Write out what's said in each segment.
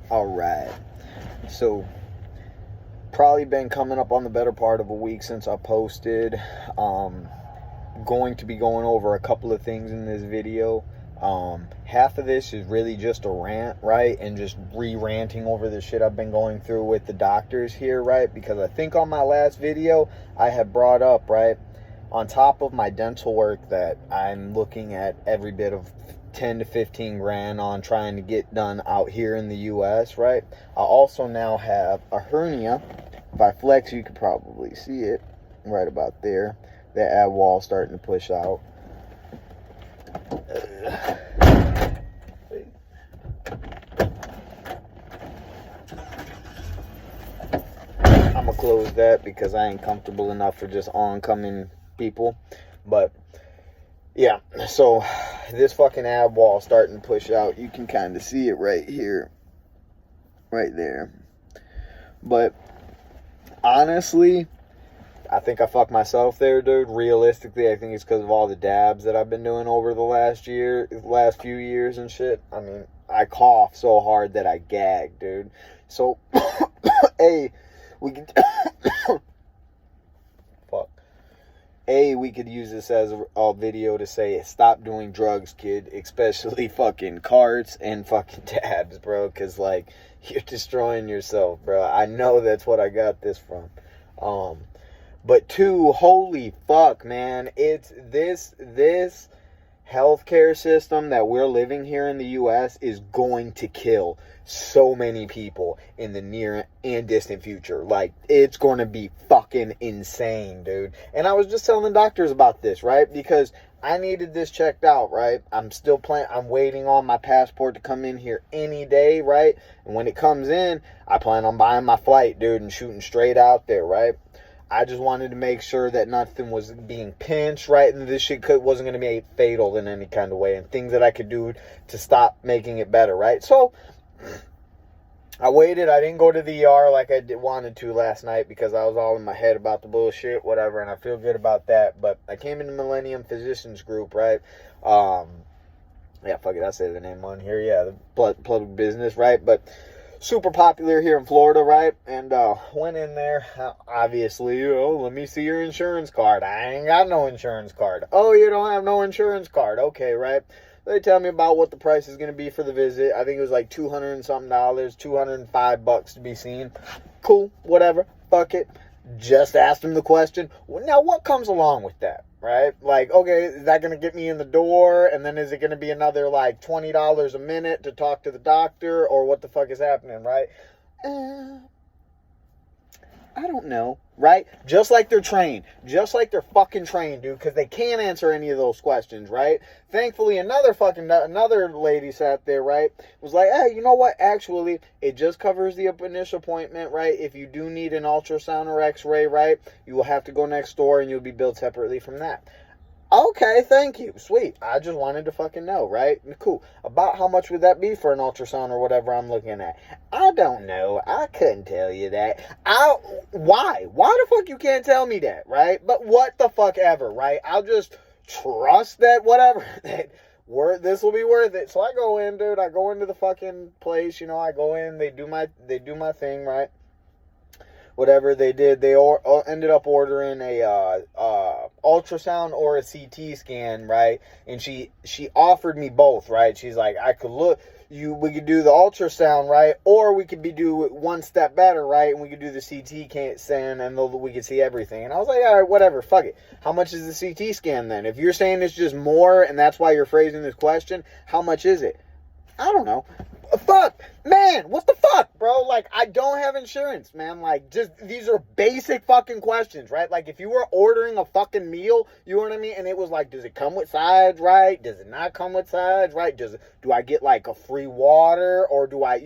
Alright. So, probably been coming up on the better part of a week since I posted. Going to be going over a couple of things in this video. Half of this is really just a rant, right? And just re-ranting over the shit I've been going through with the doctors here, right? Because I think on my last video, I had brought up, right? On top of my dental work that I'm looking at every bit of 10 to 15 grand on trying to get done out here in the US, right? I also now have a hernia. If I flex, you could probably see it right about there. The ab wall starting to push out. I'm gonna close that because I ain't comfortable enough for just oncoming people. But yeah, so this fucking ab wall starting to push out. You can kind of see it right here, right there. But honestly, I think I fucked myself there, dude. Realistically, I think it's because of all the dabs that I've been doing over the last few years and shit. I mean, I cough so hard that I gag, dude. So, hey, we could we could use this as a video to say, stop doing drugs, kid. Especially fucking carts and fucking dabs, bro. Because, like, you're destroying yourself, bro. I know that's what I got this from. But two, holy fuck, man. It's this healthcare system that we're living here in the U.S. is going to kill so many people in the near and distant future. Like, it's going to be fucking insane, dude. And I was just telling the doctors about this, right? Because I needed this checked out, right? I'm waiting on my passport to come in here any day, right? And when it comes in, I plan on buying my flight, dude, and shooting straight out there, right? I just wanted to make sure that nothing was being pinched, right? And this shit wasn't going to be fatal in any kind of way. And things that I could do to stop making it better, right? So, I waited. I didn't go to the ER like I wanted to last night because I was all in my head about the bullshit, whatever. And I feel good about that. But I came into Millennium Physicians Group, right? Yeah, fuck it. I say the name on here. Yeah, the public business, right? But super popular here in Florida, right? And went in there, obviously, let me see your insurance card. I ain't got no insurance card. Oh, you don't have no insurance card. Okay, right? They tell me about what the price is going to be for the visit. I think it was like $200 and something, $205 to be seen. Cool, whatever, fuck it. Just asked them the question. Well, now, what comes along with that? Right? Like, okay, is that going to get me in the door? And then is it going to be another, like, $20 a minute to talk to the doctor? Or what the fuck is happening, right? I don't know, right? Just like they're trained. Just like they're fucking trained, dude. Because they can't answer any of those questions, right? Thankfully, another lady sat there, right? Was like, hey, you know what? Actually, it just covers the initial appointment, right? If you do need an ultrasound or x-ray, right? You will have to go next door and you'll be billed separately from that. Okay, thank you. Sweet. I just wanted to fucking know, right? Cool. About how much would that be for an ultrasound or whatever I'm looking at? I don't know. I couldn't tell you that. Why? Why the fuck you can't tell me that, right? But what the fuck ever, right? I'll just trust that whatever, that this will be worth it. So I go in, dude. I go into the fucking place, I go in, they do my thing, right? Whatever they did, they ended up ordering a ultrasound or a CT scan, right? And she offered me both, right? She's like, we could do the ultrasound, right? Or we could do it one step better, right? And we could do the CT scan and we could see everything. And I was like, all right, whatever, fuck it. How much is the CT scan then? If you're saying it's just more and that's why you're phrasing this question, how much is it? I don't know. Fuck, man, what the fuck, bro? Like, I don't have insurance, man. Like, just, these are basic fucking questions, right? Like, if you were ordering a fucking meal, you know what I mean? And it was like, does it come with sides, right? Does it not come with sides, right? Do I get, like, a free water? Or do I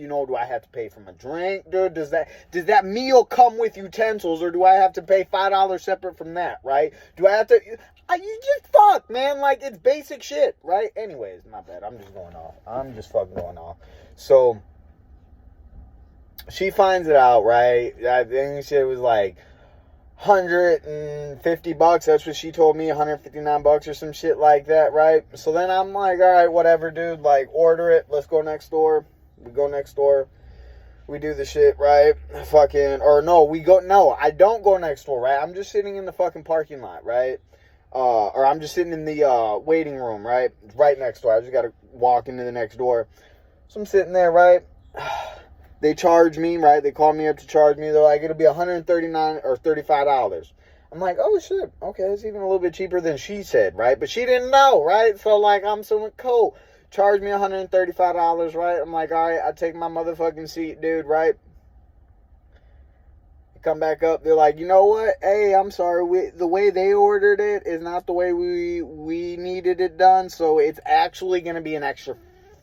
have to pay for my drink, dude? Does that meal come with utensils? Or do I have to pay $5 separate from that, right? Do I have to... You just fuck, man. Like, it's basic shit, right? Anyways, my bad. I'm just fucking going off. So, she finds it out, right? I think she was like $150. That's what she told me. $159 or some shit like that, right? So then I'm like, all right, whatever, dude. Like, order it. Let's go next door. We go next door. We do the shit, right? Fucking, or no, I don't go next door, right? I'm just sitting in the fucking parking lot, right? Or I'm just sitting in the waiting room, right? Right next door. I just gotta walk into the next door. So I'm sitting there, right? They charge me, right? They call me up to charge me. They're like, it'll be $139 or $35. I'm like, oh shit, okay, it's even a little bit cheaper than she said, right? But she didn't know, right? So like, I'm so cool. Charge me $135, right? I'm like, all right, I take my motherfucking seat, dude, right? Come back up, they're like, you know what? Hey, I'm sorry, the way they ordered it is not the way we needed it done, so it's actually going to be an extra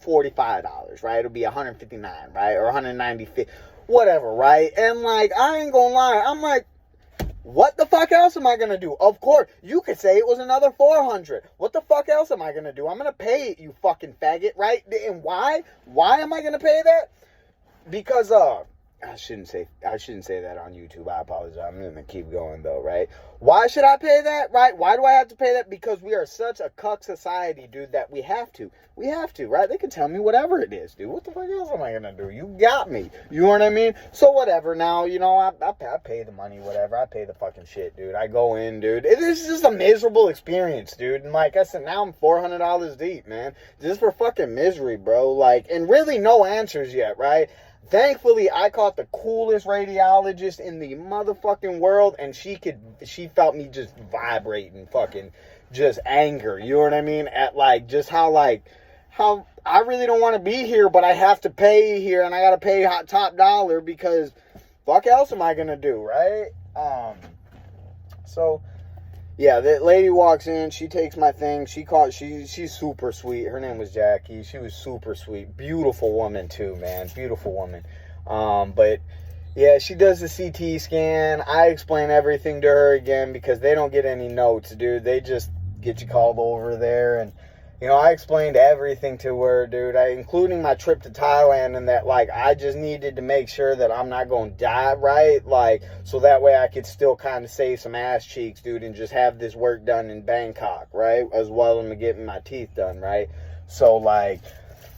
$45, right? It'll be $159, right? Or $190, whatever, right? And like, I ain't gonna lie, I'm like, what the fuck else am I going to do? Of course, you could say it was another $400. What the fuck else am I going to do? I'm going to pay it, you fucking faggot, right? And why? Why am I going to pay that? Because, I shouldn't say that on YouTube. I apologize. I'm going to keep going, though, right? Why should I pay that, right? Why do I have to pay that? Because we are such a cuck society, dude, that we have to. We have to, right? They can tell me whatever it is, dude. What the fuck else am I going to do? You got me. You know what I mean? So whatever. Now, you know, I pay the money, whatever. I pay the fucking shit, dude. I go in, dude. It is just a miserable experience, dude. And like I said, now I'm $400 deep, man. Just for fucking misery, bro. Like, and really no answers yet, right? Thankfully, I caught the coolest radiologist in the motherfucking world, and she felt me just vibrating, fucking just anger. You know what I mean? At like, just how I really don't want to be here, but I have to pay here, and I got to pay top dollar because fuck else am I going to do, right? So yeah, the lady walks in, she takes my thing, she's super sweet. Her name was Jackie. She was super sweet. Beautiful woman too, man. Beautiful woman. But yeah, she does the CT scan. I explain everything to her again because they don't get any notes, dude. They just get you called over there, and you know, I explained everything to her, dude, including my trip to Thailand, and that, like, I just needed to make sure that I'm not going to die, right? Like, so that way I could still kind of save some ass cheeks, dude, and just have this work done in Bangkok, right? As well as getting my teeth done, right? So, like,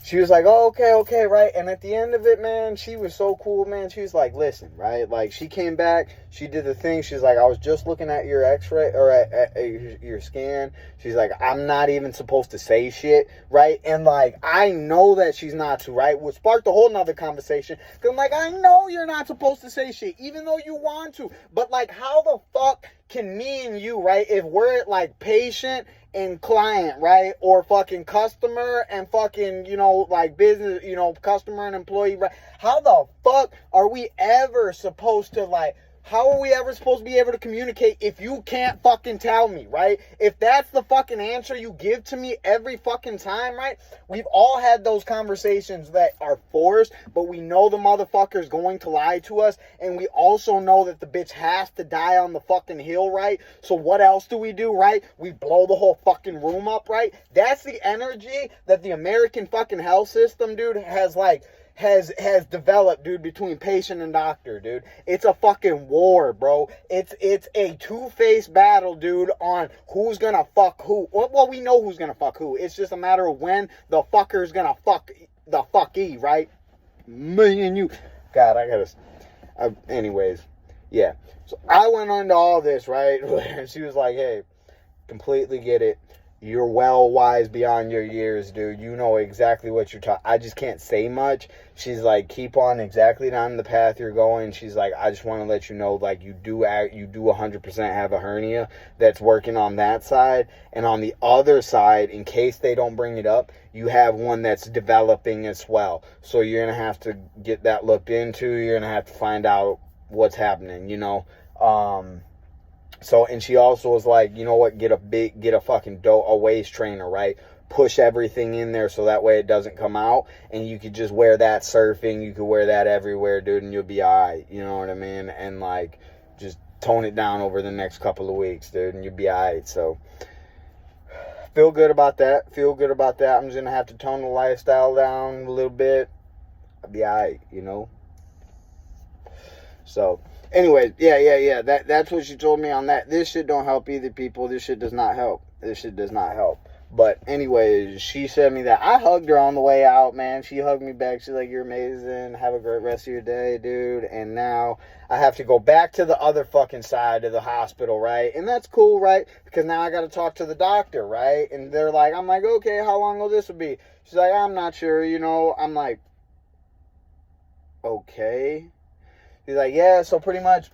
she was like, oh, okay, right? And at the end of it, man, she was so cool, man. She was like, listen, right? Like, she came back, she did the thing. She's like, I was just looking at your x-ray, or at your scan. She's like, I'm not even supposed to say shit, right? And, like, I know that she's not to, right? Which sparked a whole nother conversation. Because I'm like, I know you're not supposed to say shit, even though you want to. But, like, how the fuck can me and you, right, if we're, like, patient and client, right, or fucking customer and fucking, you know, like business, you know, customer and employee, right? How the fuck are we ever supposed to, like, how are we ever supposed to be able to communicate if you can't fucking tell me, right? If that's the fucking answer you give to me every fucking time, right? We've all had those conversations that are forced, but we know the motherfucker's going to lie to us, and we also know that the bitch has to die on the fucking hill, right? So what else do we do, right? We blow the whole fucking room up, right? That's the energy that the American fucking health system, dude, has, like, has developed, dude, between patient and doctor, dude. It's a fucking war, bro. It's a two-faced battle, dude, on who's gonna fuck who. Well, we know who's gonna fuck who. It's just a matter of when the fucker's gonna fuck the fucky, right? Me and you. God, anyways, yeah. So I went on to all this, right? And she was like, hey, completely get it. You're well wise beyond your years, dude. You know exactly what you're talking. I just can't say much. She's like, keep on exactly down the path you're going. She's like, I just want to let you know, like, you do 100% have a hernia that's working on that side. And on the other side, in case they don't bring it up, you have one that's developing as well. So you're going to have to get that looked into. You're going to have to find out what's happening, you know. So, and she also was like, you know what, get a fucking waist trainer, right? Push everything in there so that way it doesn't come out. And you could just wear that surfing. You could wear that everywhere, dude, and you'll be all right. You know what I mean? And, like, just tone it down over the next couple of weeks, dude, and you'll be all right. So, feel good about that. I'm just going to have to tone the lifestyle down a little bit. I'll be all right, you know? So, anyways, yeah. That's what she told me on that. This shit don't help either, people. This shit does not help. But anyways, she sent me that. I hugged her on the way out, man. She hugged me back. She's like, you're amazing. Have a great rest of your day, dude. And now I have to go back to the other fucking side of the hospital, right? And that's cool, right? Because now I got to talk to the doctor, right? And they're like, I'm like, okay, how long will this be? She's like, I'm not sure, you know. I'm like, okay. She's like, yeah, so pretty much.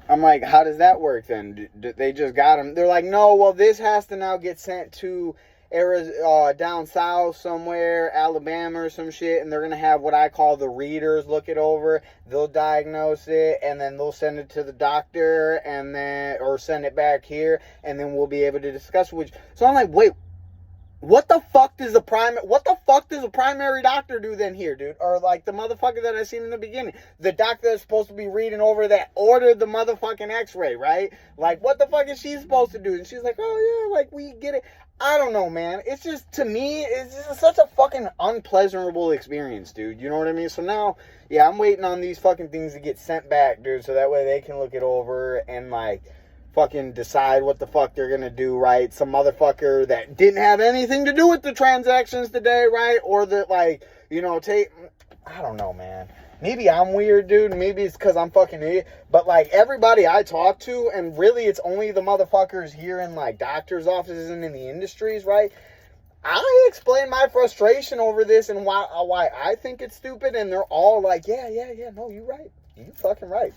I'm like, how does that work then? They just got him. They're like, no, well, this has to now get sent to Arizona, down south somewhere, Alabama or some shit, and they're going to have what I call the readers look it over. They'll diagnose it, and then they'll send it to the doctor, and then, or send it back here, and then we'll be able to discuss which. So I'm like, wait, what the fuck does the primary doctor do then here, dude? Or like the motherfucker that I seen in the beginning, the doctor that's supposed to be reading over that ordered the motherfucking x-ray, right? Like, what the fuck is she supposed to do? And she's like, oh yeah, like, we get it. I don't know, man. It's just, to me, it's just such a fucking unpleasurable experience, dude. You know what I mean? So now, yeah, I'm waiting on these fucking things to get sent back, dude, so that way they can look it over and like fucking decide what the fuck they're gonna do, right? Some motherfucker that didn't have anything to do with the transactions today, right? Or that, like, you know, I don't know, man. Maybe I'm weird, dude. Maybe it's because I'm fucking idiot. But, like, everybody I talk to, and really it's only the motherfuckers here in, like, doctor's offices and in the industries, right? I explain my frustration over this and why I think it's stupid, and they're all like, yeah, no, you're right. You fucking right.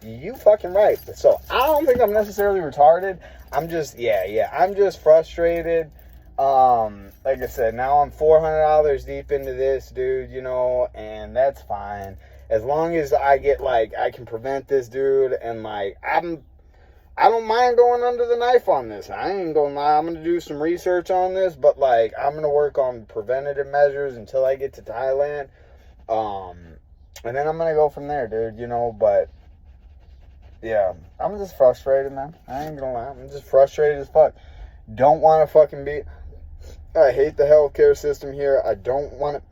You fucking right. So I don't think I'm necessarily retarded. I'm just, I'm just frustrated. Like I said, now I'm $400 deep into this, dude, you know, and that's fine. As long as I get, like, I can prevent this, dude, and, like, I don't mind going under the knife on this. I ain't gonna lie. I'm gonna do some research on this, but, like, I'm gonna work on preventative measures until I get to Thailand. And then I'm going to go from there, dude, you know, but, yeah, I'm just frustrated, man. I ain't going to lie. I'm just frustrated as fuck. Don't want to fucking be, I hate the healthcare system here. I don't want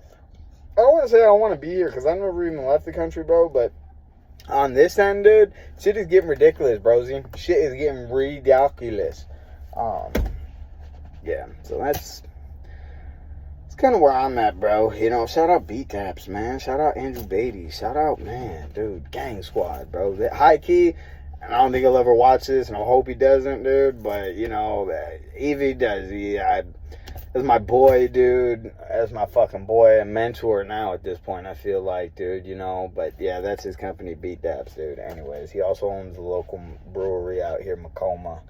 to say I don't want to be here, because I've never even left the country, bro, but on this end, dude, shit is getting ridiculous, brozy. Shit is getting ridiculous. Yeah, so that's kind of where I'm at, bro. You know, shout out B-Taps, man. Shout out Andrew Beatty. Shout out, man, dude, Gang Squad, bro. High key, and I don't think he'll ever watch this, and I hope he doesn't, dude, but, you know, if he does, as my boy, dude, as my fucking boy and mentor now at this point, I feel like, dude, you know, but, yeah, that's his company, B-Taps, dude. Anyways, he also owns a local brewery out here, Macoma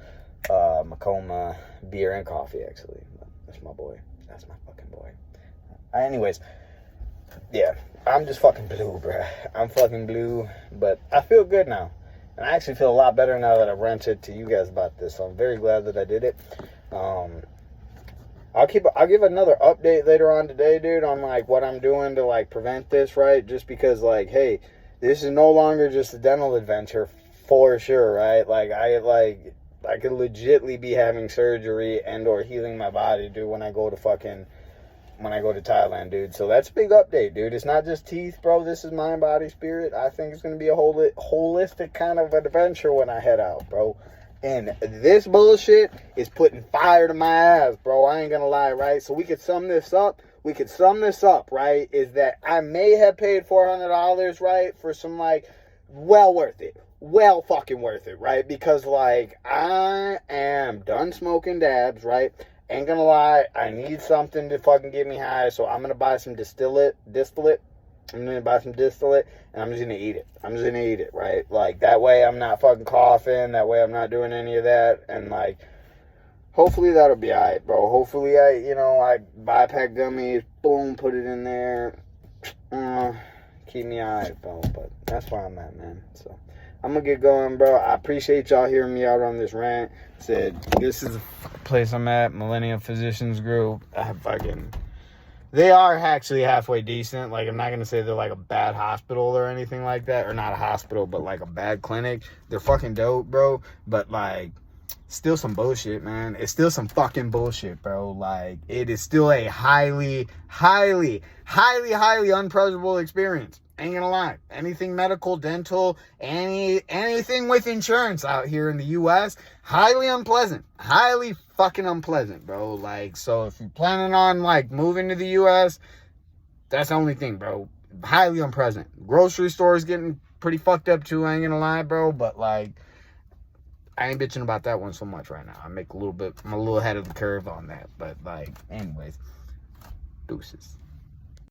Beer and Coffee, actually. That's my boy. That's my fucking boy. Anyways, yeah, I'm just fucking blue, bruh. I'm fucking blue, but I feel good now. And I actually feel a lot better now that I ranted to you guys about this, so I'm very glad that I did it. I'll give another update later on today, dude, on, like, what I'm doing to, like, prevent this, right? Just because, like, hey, this is no longer just a dental adventure, for sure, right? Like, I could legitly be having surgery and or healing my body, dude, when I go to Thailand, dude. So that's a big update, dude. It's not just teeth, bro. This is mind, body, spirit. I think it's going to be a holistic kind of adventure when I head out, bro. And this bullshit is putting fire to my ass, bro. I ain't going to lie, right? So we could sum this up, right? Is that I may have paid $400, right? For some, like, well worth it. Well fucking worth it, right? Because, like, I am done smoking dabs, right? Ain't gonna lie, I need something to fucking get me high, so I'm gonna buy some distillate. I'm gonna buy some distillate, and I'm just gonna eat it. Right? Like, that way I'm not fucking coughing, that way I'm not doing any of that, and, like, hopefully that'll be alright, bro. Hopefully I buy a pack gummies, boom, put it in there, keep me alright, bro, but that's where I'm at, man, so. I'm gonna get going, bro. I appreciate y'all hearing me out on this rant. Said, this is the place I'm at, Millennium Physicians Group. They are actually halfway decent. Like, I'm not gonna say they're like a bad hospital or anything like that. Or not a hospital, but like a bad clinic. They're fucking dope, bro. But, like, still some bullshit, man. It's still some fucking bullshit, bro. Like, it is still a highly unpleasurable experience. Ain't gonna lie. Anything medical, dental, anything with insurance out here in the U.S., highly unpleasant. Highly fucking unpleasant, bro. Like, so if you're planning on, like, moving to the U.S., that's the only thing, bro. Highly unpleasant. Grocery stores getting pretty fucked up, too. I ain't gonna lie, bro. But, like, I ain't bitching about that one so much right now. I'm a little ahead of the curve on that. But, like, anyways, deuces.